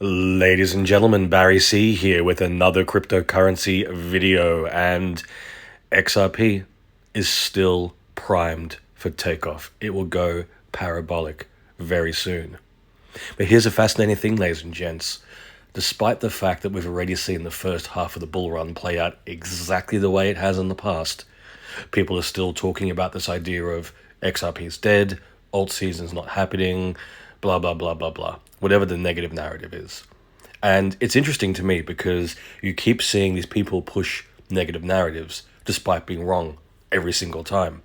Ladies and gentlemen, Barry C here with another cryptocurrency video, and XRP is still primed for takeoff. It will go parabolic very soon. But here's a fascinating thing, ladies and gents. Despite the fact that we've already seen the first half of the bull run play out exactly the way it has in the past, people are still talking about this idea of XRP is dead, alt season's not happening, blah, blah, blah, blah, blah. Whatever the negative narrative is. And it's interesting to me because you keep seeing these people push negative narratives despite being wrong every single time.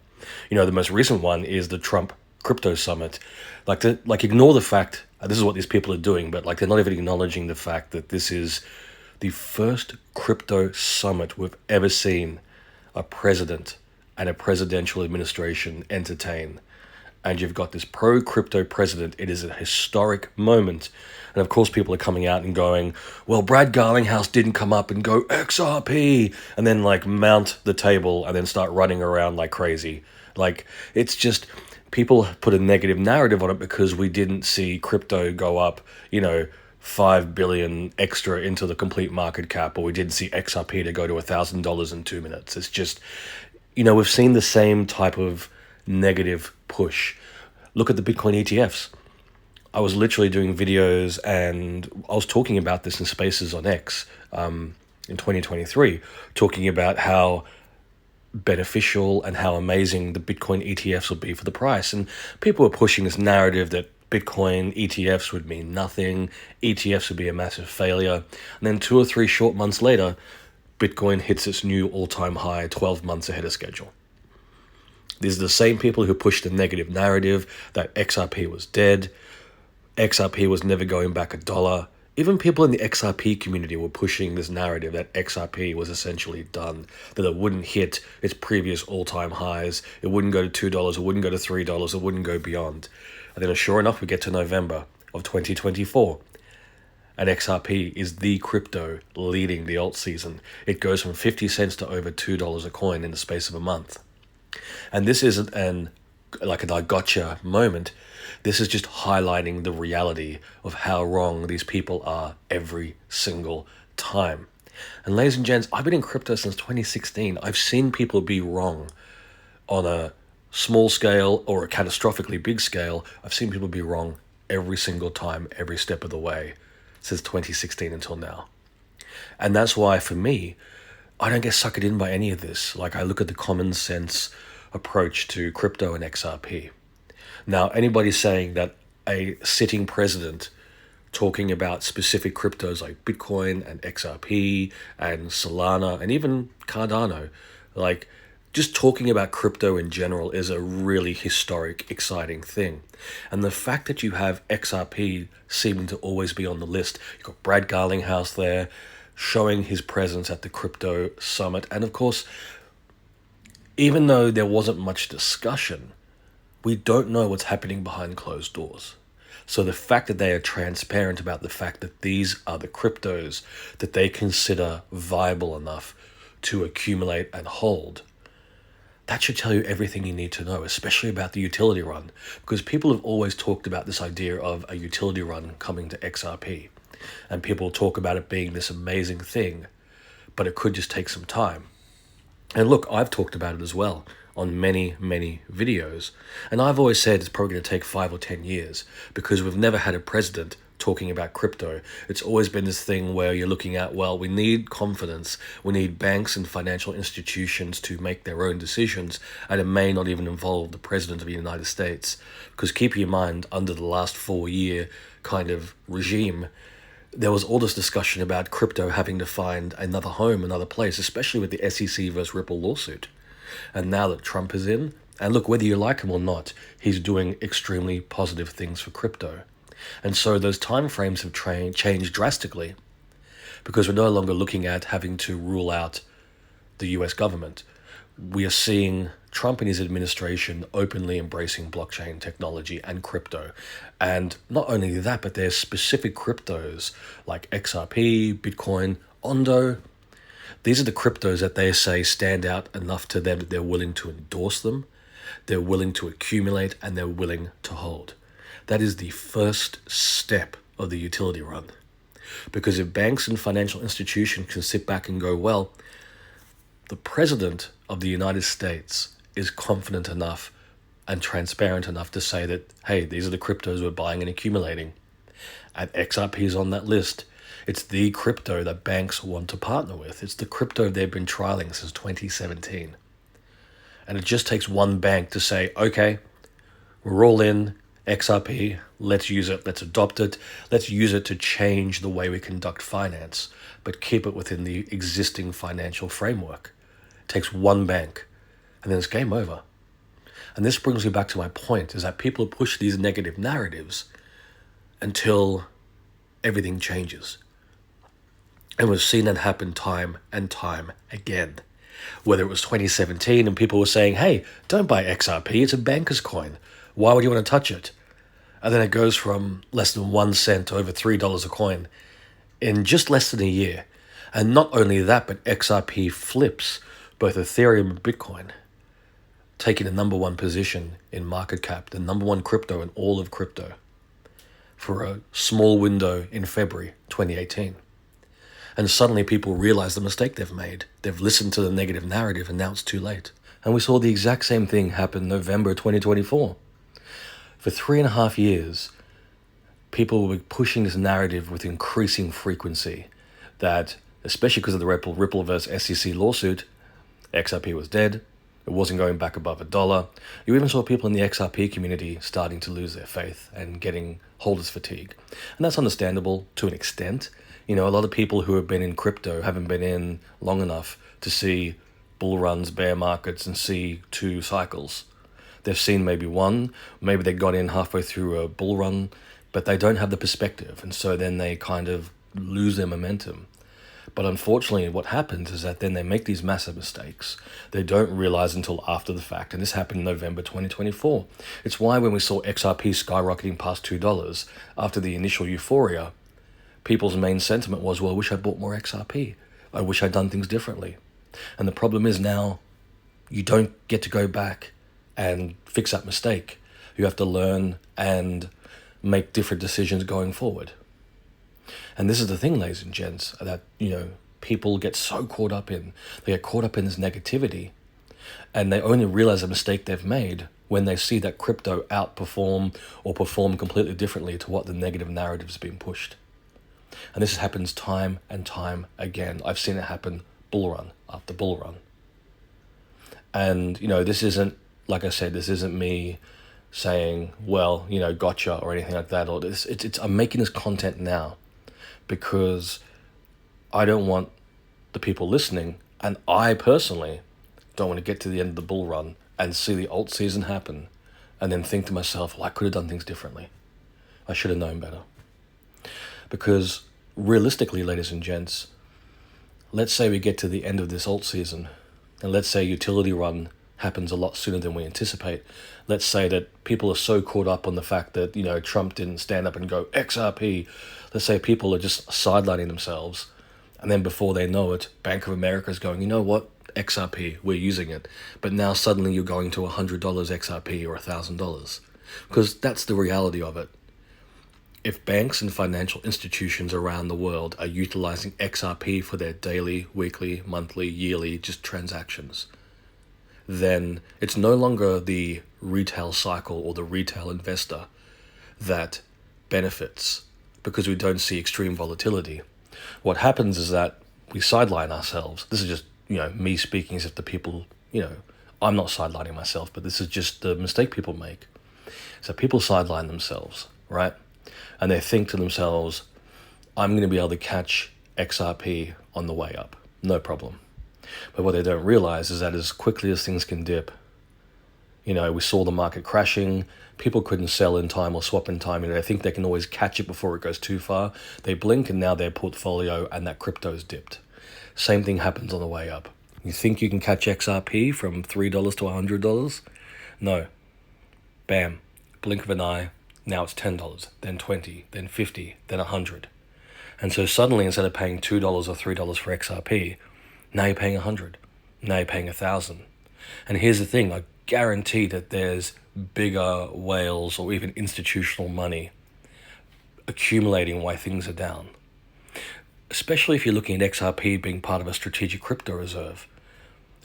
You know, the most recent one is the Trump crypto summit. Ignore the fact, this is what these people are doing, but they're not even acknowledging the fact that this is the first crypto summit we've ever seen a president and a presidential administration entertain. And you've got this pro-crypto president. It is a historic moment. And of course, people are coming out and going, well, Brad Garlinghouse didn't come up and go XRP, and then mount the table and then start running around like crazy. It's just, people put a negative narrative on it because we didn't see crypto go up, 5 billion extra into the complete market cap, or we didn't see XRP to go to $1,000 in 2 minutes. It's just, we've seen the same type of negative push. Look at the Bitcoin ETFs. I was literally doing videos and I was talking about this in Spaces on X in 2023, talking about how beneficial and how amazing the Bitcoin ETFs will be for the price. And people were pushing this narrative that Bitcoin ETFs would mean nothing, ETFs would be a massive failure. And then 2 or 3 short months later, Bitcoin hits its new all-time high 12 months ahead of schedule. These are the same people who pushed the negative narrative that XRP was dead, XRP was never going back $1. Even people in the XRP community were pushing this narrative that XRP was essentially done, that it wouldn't hit its previous all-time highs, it wouldn't go to $2, it wouldn't go to $3, it wouldn't go beyond. And then sure enough, we get to November of 2024. And XRP is the crypto leading the alt season. It goes from 50 cents to over $2 a coin in the space of a month. And this isn't an I gotcha moment. This is just highlighting the reality of how wrong these people are every single time. And ladies and gents, I've been in crypto since 2016. I've seen people be wrong on a small scale or a catastrophically big scale. I've seen people be wrong every single time, every step of the way, since 2016 until now. And that's why, for me, I don't get suckered in by any of this. I look at the common sense approach to crypto and XRP. Now, anybody saying that a sitting president talking about specific cryptos like Bitcoin and XRP and Solana and even Cardano, just talking about crypto in general is a really historic, exciting thing. And the fact that you have XRP seeming to always be on the list, you've got Brad Garlinghouse there showing his presence at the crypto summit. And of course, even though there wasn't much discussion, we don't know what's happening behind closed doors. So the fact that they are transparent about the fact that these are the cryptos that they consider viable enough to accumulate and hold, that should tell you everything you need to know, especially about the utility run, because people have always talked about this idea of a utility run coming to XRP, and people talk about it being this amazing thing, but it could just take some time. And look, I've talked about it as well on many, many videos. And I've always said it's probably going to take 5 or 10 years because we've never had a president talking about crypto. It's always been this thing where you're looking at, well, we need confidence. We need banks and financial institutions to make their own decisions. And it may not even involve the president of the United States. Because keep in mind, under the last 4-year kind of regime, there was all this discussion about crypto having to find another home, another place, especially with the SEC versus Ripple lawsuit. And now that Trump is in, and look, whether you like him or not, he's doing extremely positive things for crypto. And so those time frames have changed drastically because we're no longer looking at having to rule out the US government. We are seeing Trump and his administration openly embracing blockchain technology and crypto. And not only that, but there's specific cryptos like XRP, Bitcoin, Ondo. These are the cryptos that they say stand out enough to them that they're willing to endorse them, they're willing to accumulate, and they're willing to hold. That is the first step of the utility run. Because if banks and financial institutions can sit back and go, well, the president of the United States is confident enough and transparent enough to say that, hey, these are the cryptos we're buying and accumulating. And XRP is on that list. It's the crypto that banks want to partner with. It's the crypto they've been trialing since 2017. And it just takes one bank to say, okay, we're all in XRP, let's use it, let's adopt it, let's use it to change the way we conduct finance, but keep it within the existing financial framework. It takes one bank, and then it's game over. And this brings me back to my point, is that people push these negative narratives until everything changes. And we've seen that happen time and time again. Whether it was 2017 and people were saying, hey, don't buy XRP, it's a banker's coin. Why would you want to touch it? And then it goes from less than 1 cent to over $3 a coin in just less than a year. And not only that, but XRP flips both Ethereum and Bitcoin, taking the number one position in market cap, the number one crypto in all of crypto, for a small window in February 2018. And suddenly people realize the mistake they've made. They've listened to the negative narrative and now it's too late. And we saw the exact same thing happen November 2024. For 3.5 years, people were pushing this narrative with increasing frequency that, especially because of the Ripple versus SEC lawsuit, XRP was dead. It wasn't going back above $1. You even saw people in the XRP community starting to lose their faith and getting holders fatigue. And that's understandable to an extent. You know, a lot of people who have been in crypto haven't been in long enough to see bull runs, bear markets, and see 2 cycles. They've seen maybe one, maybe they got in halfway through a bull run, but they don't have the perspective. And so then they kind of lose their momentum. But unfortunately, what happens is that then they make these massive mistakes. They don't realize until after the fact. And this happened in November 2024. It's why when we saw XRP skyrocketing past $2 after the initial euphoria, people's main sentiment was, well, I wish I bought more XRP. I wish I'd done things differently. And the problem is now you don't get to go back and fix that mistake. You have to learn and make different decisions going forward. And this is the thing, ladies and gents, that, people get so caught up in. They get caught up in this negativity, and they only realize the mistake they've made when they see that crypto outperform or perform completely differently to what the negative narrative is being pushed. And this happens time and time again. I've seen it happen bull run after bull run. And, this isn't, like I said, this isn't me saying, well, gotcha or anything like that. Or I'm making this content now because I don't want the people listening, and I personally don't want to get to the end of the bull run and see the alt season happen and then think to myself, well, I could have done things differently. I should have known better. Because realistically, ladies and gents, let's say we get to the end of this alt season, and let's say utility run happens a lot sooner than we anticipate. Let's say that people are so caught up on the fact that, Trump didn't stand up and go XRP. Let's say people are just sidelining themselves. And then before they know it, Bank of America is going, you know what, XRP, we're using it. But now suddenly you're going to $100 XRP or $1,000. Because that's the reality of it. If banks and financial institutions around the world are utilizing XRP for their daily, weekly, monthly, yearly, just transactions, then it's no longer the retail cycle or the retail investor that benefits because we don't see extreme volatility. What happens is that we sideline ourselves. This is just, me speaking as if the people, I'm not sidelining myself, but this is just the mistake people make. So people sideline themselves, right? And they think to themselves, I'm going to be able to catch XRP on the way up. No problem. But what they don't realize is that as quickly as things can dip, we saw the market crashing, people couldn't sell in time or swap in time, they think they can always catch it before it goes too far. They blink and now their portfolio and that crypto's dipped. Same thing happens on the way up. You think you can catch XRP from $3 to $100? No. Bam. Blink of an eye. Now it's $10, then $20, then $50, then $100. And so suddenly, instead of paying $2 or $3 for XRP, now you're paying $100. Now you're paying $1,000. And here's the thing, I guarantee that there's bigger whales or even institutional money accumulating while things are down. especially if you're looking at XRP being part of a strategic crypto reserve,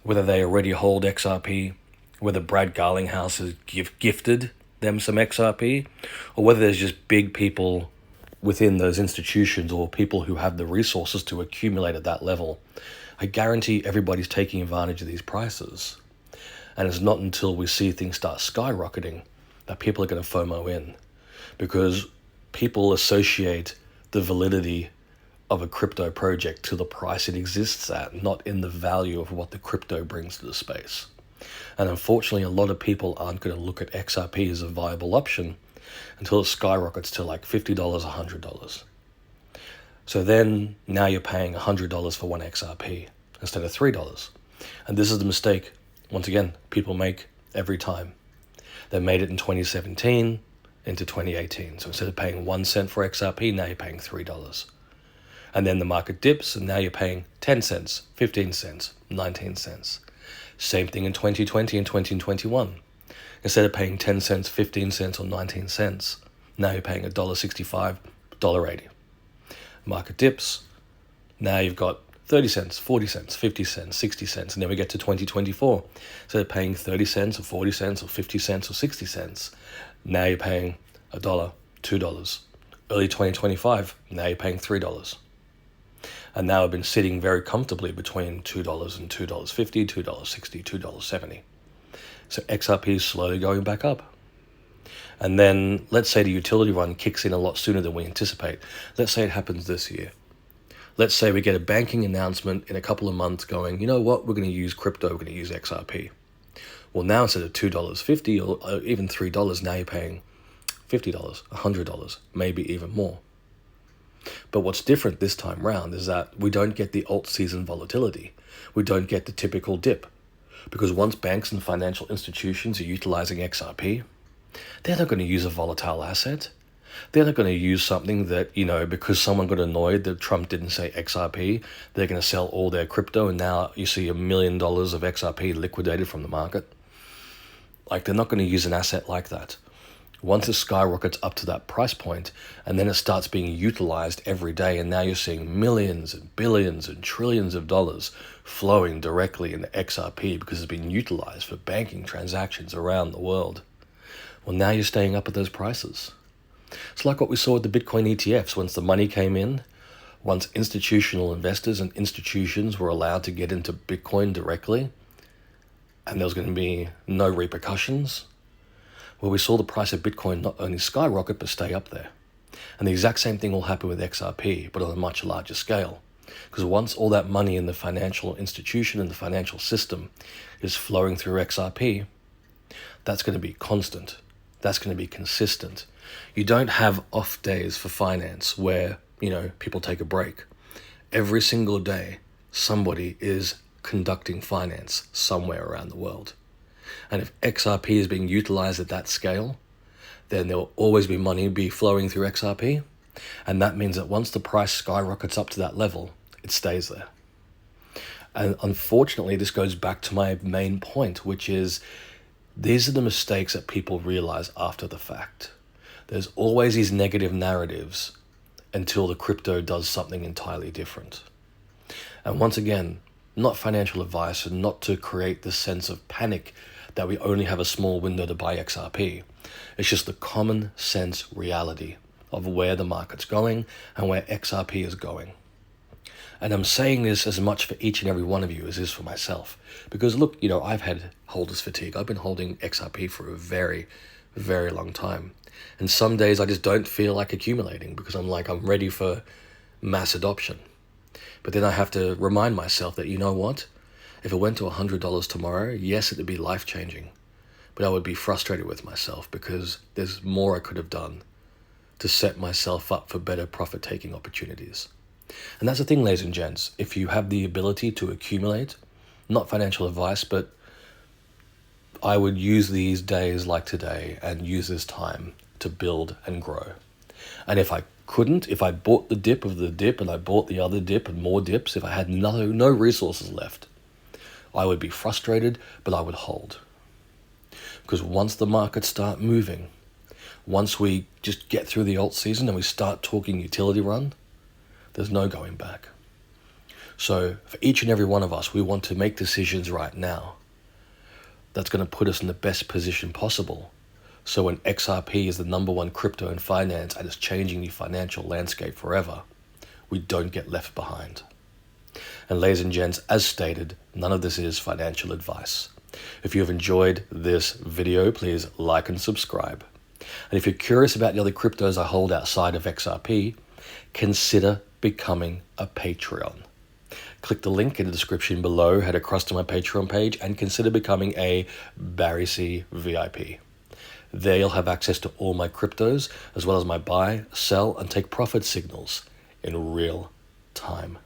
whether they already hold XRP, whether Brad Garlinghouse has gifted them some XRP, or whether there's just big people within those institutions or people who have the resources to accumulate at that level. I guarantee everybody's taking advantage of these prices. And it's not until we see things start skyrocketing that people are going to FOMO in, because people associate the validity of a crypto project to the price it exists at, not in the value of what the crypto brings to the space. And unfortunately, a lot of people aren't going to look at XRP as a viable option until it skyrockets to like $50, $100. So then now you're paying $100 for one XRP instead of $3. And this is the mistake, once again, people make every time. They made it in 2017 into 2018. So instead of paying 1 cent for XRP, now you're paying $3. And then the market dips, and now you're paying 10 cents, 15 cents, 19 cents. Same thing in 2020 and 2021. Instead of paying 10 cents, 15 cents, or 19 cents, now you're paying $1.65, $1.80. Market dips, now you've got 30 cents, 40 cents, 50 cents, 60 cents, and then we get to 2024. Instead of paying 30 cents or 40 cents or 50 cents or 60 cents, now you're paying $1, $2. Early 2025, now you're paying $3. And now I've been sitting very comfortably between $2 and $2.50, $2.60, $2.70. So XRP is slowly going back up. And then let's say the utility run kicks in a lot sooner than we anticipate. Let's say it happens this year. Let's say we get a banking announcement in a couple of months going, you know what, we're going to use crypto, we're going to use XRP. Well, now instead of $2.50 or even $3, now you're paying $50, $100, maybe even more. But what's different this time round is that we don't get the alt season volatility. We don't get the typical dip. Because once banks and financial institutions are utilizing XRP, they're not going to use a volatile asset. They're not going to use something that, because someone got annoyed that Trump didn't say XRP, they're going to sell all their crypto, and now you see $1 million of XRP liquidated from the market. Like, they're not going to use an asset like that. Once it skyrockets up to that price point, and then it starts being utilized every day, and now you're seeing millions and billions and trillions of dollars flowing directly into XRP because it's been utilized for banking transactions around the world. Well, now you're staying up at those prices. It's like what we saw with the Bitcoin ETFs. Once the money came in, once institutional investors and institutions were allowed to get into Bitcoin directly, and there was going to be no repercussions, well, we saw the price of Bitcoin not only skyrocket, but stay up there. And the exact same thing will happen with XRP, but on a much larger scale. Because once all that money in the financial institution and the financial system is flowing through XRP, that's going to be constant. That's going to be consistent. You don't have off days for finance where, people take a break. Every single day, somebody is conducting finance somewhere around the world. And if XRP is being utilized at that scale, then there will always be money flowing through XRP. And that means that once the price skyrockets up to that level, it stays there. And unfortunately, this goes back to my main point, which is these are the mistakes that people realize after the fact. There's always these negative narratives until the crypto does something entirely different. And once again, not financial advice, and not to create the sense of panic that we only have a small window to buy XRP. It's just the common sense reality of where the market's going and where XRP is going. And I'm saying this as much for each and every one of you as is for myself. Because look, I've had holders fatigue. I've been holding XRP for a very, very long time. And some days I just don't feel like accumulating because I'm ready for mass adoption. But then I have to remind myself that, you know what? If it went to $100 tomorrow, yes, it would be life-changing. But I would be frustrated with myself because there's more I could have done to set myself up for better profit-taking opportunities. And that's the thing, ladies and gents. If you have the ability to accumulate, not financial advice, but I would use these days like today and use this time to build and grow. And if I couldn't, if I bought the dip of the dip and I bought the other dip and more dips, if I had no resources left, I would be frustrated, but I would hold. Because once the markets start moving, once we just get through the alt season and we start talking utility run, There's no going back. So for each and every one of us, we want to make decisions right now that's going to put us in the best position possible. So when XRP is the number one crypto in finance and it's changing the financial landscape forever, we don't get left behind. And ladies and gents, as stated, none of this is financial advice. If you have enjoyed this video, please like and subscribe. And if you're curious about the other cryptos I hold outside of XRP, consider becoming a Patreon. Click the link in the description below, head across to my Patreon page, and consider becoming a Barry C VIP. There you'll have access to all my cryptos, as well as my buy, sell, and take profit signals in real time.